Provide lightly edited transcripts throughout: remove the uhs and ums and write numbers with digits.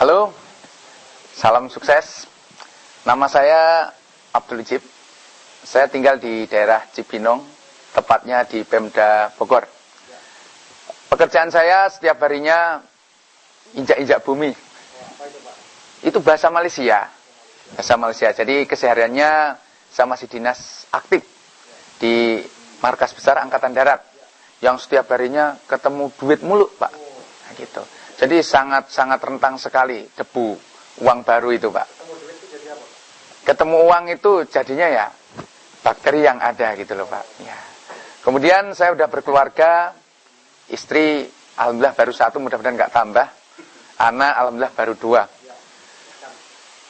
Halo, salam sukses. Nama saya Abdul Ijib. Saya tinggal di daerah Cibinong, tepatnya di Pemda Bogor. Pekerjaan saya setiap harinya injak-injak bumi. Itu bahasa Malaysia. Bahasa Malaysia. Jadi kesehariannya saya masih dinas aktif di Markas Besar Angkatan Darat, yang setiap harinya ketemu duit mulu, Pak. Nah, gitu. Jadi sangat rentang sekali debu uang baru itu, Pak. Ketemu uang itu jadinya ya bakteri yang ada gitu loh, Pak. Ya. Kemudian saya udah berkeluarga, istri alhamdulillah baru 1, mudah-mudahan nggak tambah. Anak alhamdulillah baru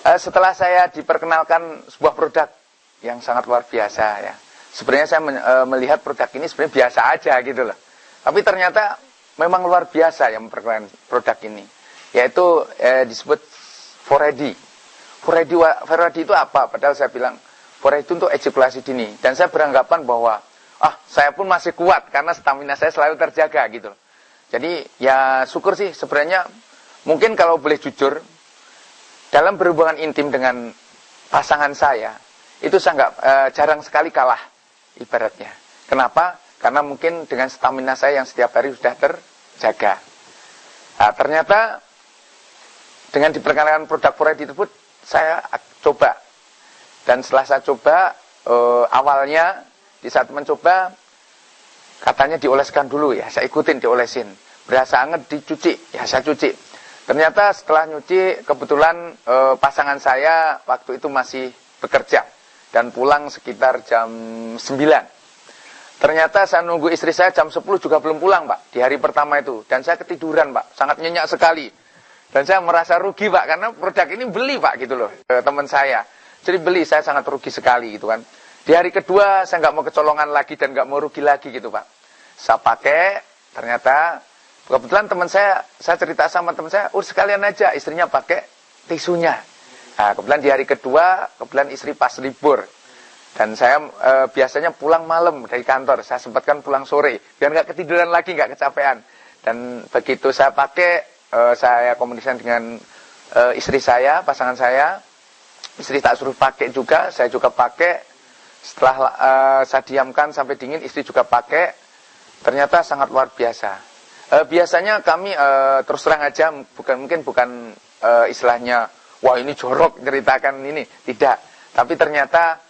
2. Setelah saya diperkenalkan sebuah produk yang sangat luar biasa ya. Sebenarnya saya melihat produk ini sebenarnya biasa aja gitu loh. Tapi ternyata memang luar biasa yang memperkenalkan produk ini. Yaitu disebut Foredi. Foredi itu apa? Padahal saya bilang Foredi itu untuk ejakulasi dini. Dan saya beranggapan bahwa saya pun masih kuat karena stamina saya selalu terjaga gitu loh. Jadi ya syukur sih sebenarnya. Mungkin kalau boleh jujur, dalam berhubungan intim dengan pasangan saya, itu saya nggak jarang sekali kalah ibaratnya. Kenapa? Karena mungkin dengan stamina saya yang setiap hari sudah terjaga. Nah, ternyata dengan diperkenalkan produk Foredi tersebut, saya coba. Dan setelah saya coba, awalnya di saat mencoba, katanya dioleskan dulu ya, saya ikutin diolesin. Berasa anget dicuci, ya saya cuci. Ternyata setelah nyuci, kebetulan pasangan saya waktu itu masih bekerja. Dan pulang sekitar jam 9. Ternyata saya nunggu istri saya jam 10 juga belum pulang, Pak. Di hari pertama itu. Dan saya ketiduran, Pak. Sangat nyenyak sekali. Dan saya merasa rugi, Pak. Karena produk ini beli, Pak, gitu loh. Teman saya. Jadi beli, saya sangat rugi sekali, gitu kan. Di hari kedua, saya nggak mau kecolongan lagi dan nggak mau rugi lagi, gitu, Pak. Saya pakai, ternyata, kebetulan teman saya cerita sama teman saya, sekalian aja, istrinya pakai tisunya. Nah, kebetulan di hari kedua, kebetulan istri pas libur. Dan saya biasanya pulang malam dari kantor. Saya sempatkan pulang sore. Biar nggak ketiduran lagi, nggak kecapean. Dan begitu saya pakai, saya komunikasi dengan istri saya, pasangan saya. Istri tak suruh pakai juga, saya juga pakai. Setelah saya diamkan sampai dingin, istri juga pakai. Ternyata sangat luar biasa. Biasanya kami terus terang aja, mungkin bukan istilahnya, wah ini jorok ceritakan ini. Tidak. Tapi ternyata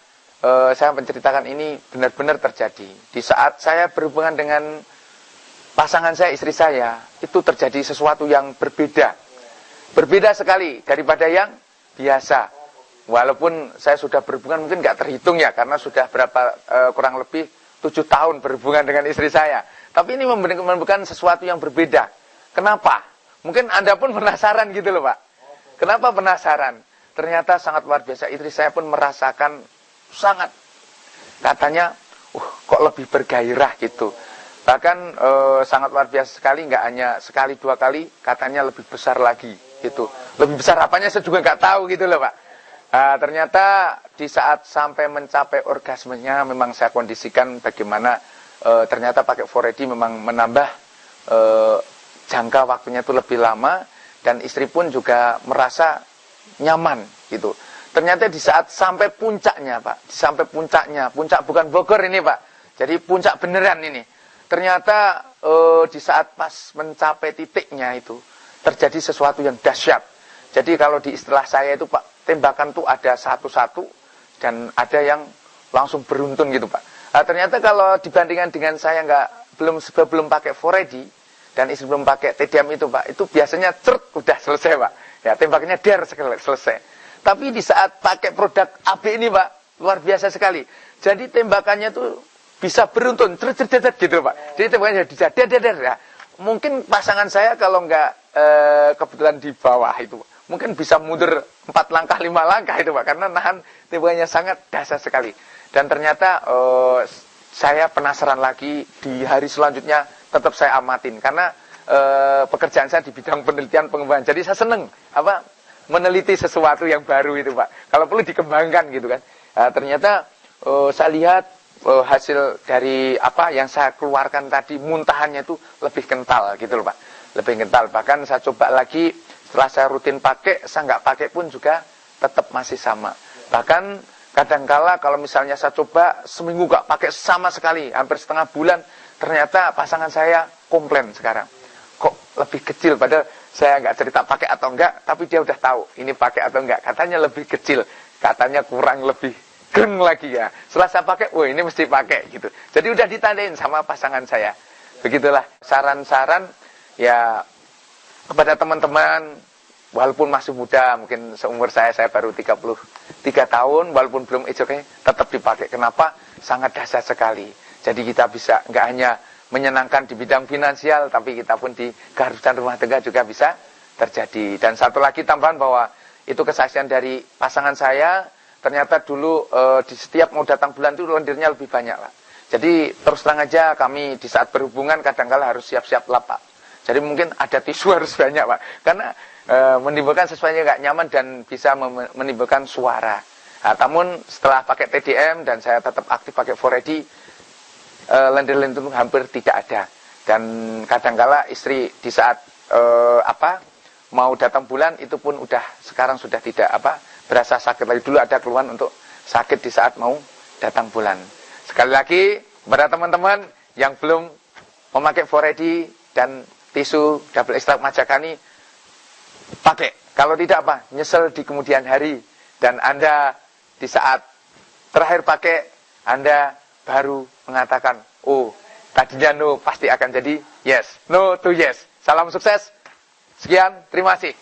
saya menceritakan ini benar-benar terjadi. Di saat saya berhubungan dengan pasangan saya, istri saya, itu terjadi sesuatu yang berbeda. Berbeda sekali daripada yang biasa. Walaupun saya sudah berhubungan mungkin nggak terhitung ya, karena sudah kurang lebih 7 tahun berhubungan dengan istri saya. Tapi ini menemukan sesuatu yang berbeda. Kenapa? Mungkin Anda pun penasaran gitu loh, Pak. Kenapa penasaran? Ternyata sangat luar biasa. Istri saya pun merasakan sangat, katanya, kok lebih bergairah gitu. Bahkan sangat luar biasa sekali, nggak hanya sekali 2 kali, katanya lebih besar lagi gitu. Lebih besar apanya saya juga nggak tahu gitu loh, Pak. Ternyata di saat sampai mencapai orgasmenya, memang saya kondisikan bagaimana ternyata pakai Foredi memang menambah jangka waktunya itu lebih lama, dan istri pun juga merasa nyaman gitu. Ternyata di saat sampai puncaknya, Pak, puncak bukan Bogor ini, Pak. Jadi puncak beneran ini. Ternyata di saat pas mencapai titiknya itu terjadi sesuatu yang dahsyat. Jadi kalau di istilah saya itu, Pak, tembakan tuh ada satu-satu dan ada yang langsung beruntun gitu, Pak. Ternyata kalau dibandingkan dengan saya belum pakai Foredi dan istri belum pakai TDM itu, Pak, itu biasanya udah selesai, Pak. Ya, tembaknya selesai. Tapi di saat pakai produk AB ini, Pak, luar biasa sekali. Jadi tembakannya tuh bisa beruntun, gitu, Pak. Jadi tembakannya bisa ya. Mungkin pasangan saya kalau nggak kebetulan di bawah itu, mungkin bisa mundur 4 langkah, 5 langkah itu, Pak. Karena nahan tembakannya sangat dahsyat sekali. Dan ternyata saya penasaran lagi di hari selanjutnya, tetap saya amatin. Karena pekerjaan saya di bidang penelitian pengembangan. Jadi saya seneng, meneliti sesuatu yang baru itu, Pak. Kalau perlu dikembangkan gitu kan. Ternyata saya lihat hasil dari apa yang saya keluarkan tadi, muntahannya itu lebih kental gitu loh, Pak. Lebih kental. Bahkan saya coba lagi setelah saya rutin pakai, saya nggak pakai pun juga tetap masih sama. Bahkan kadangkala kalau misalnya saya coba seminggu nggak pakai sama sekali, hampir setengah bulan, ternyata pasangan saya komplain sekarang. Kok lebih kecil, padahal saya nggak cerita pakai atau enggak, tapi dia udah tahu ini pakai atau enggak. Katanya lebih kecil, katanya kurang lebih geng lagi ya. Setelah saya pakai, wah ini mesti pakai gitu. Jadi udah ditandain sama pasangan saya. Begitulah saran-saran ya kepada teman-teman, walaupun masih muda, mungkin seumur saya baru 33 tahun, walaupun belum ijazah, tetap dipakai. Kenapa? Sangat dahsyat sekali. Jadi kita bisa nggak hanya menyenangkan di bidang finansial, tapi kita pun di keharusan rumah tangga juga bisa terjadi. Dan satu lagi tambahan bahwa itu kesaksian dari pasangan saya, ternyata dulu di setiap mau datang bulan itu lendirnya lebih banyak lah. Jadi terus terang aja kami di saat berhubungan kadang-kala harus siap-siap lap Pak. Jadi mungkin ada tisu harus banyak Pak, karena menimbulkan sesuatu yang nggak nyaman dan bisa menimbulkan suara. Nah, namun setelah pakai TDM dan saya tetap aktif pakai 4D, lendir-lendir itu hampir tidak ada. Dan kadangkala istri di saat mau datang bulan itu pun sekarang sudah tidak berasa sakit lagi. Dulu ada keluhan untuk sakit di saat mau datang bulan. Sekali lagi kepada teman-teman yang belum memakai 4D dan tisu double extract Majakani, pakai. Kalau tidak nyesel di kemudian hari. Dan Anda di saat terakhir pakai, Anda baru mengatakan, oh tadinya no, pasti akan jadi yes. No to yes. Salam sukses. Sekian, terima kasih.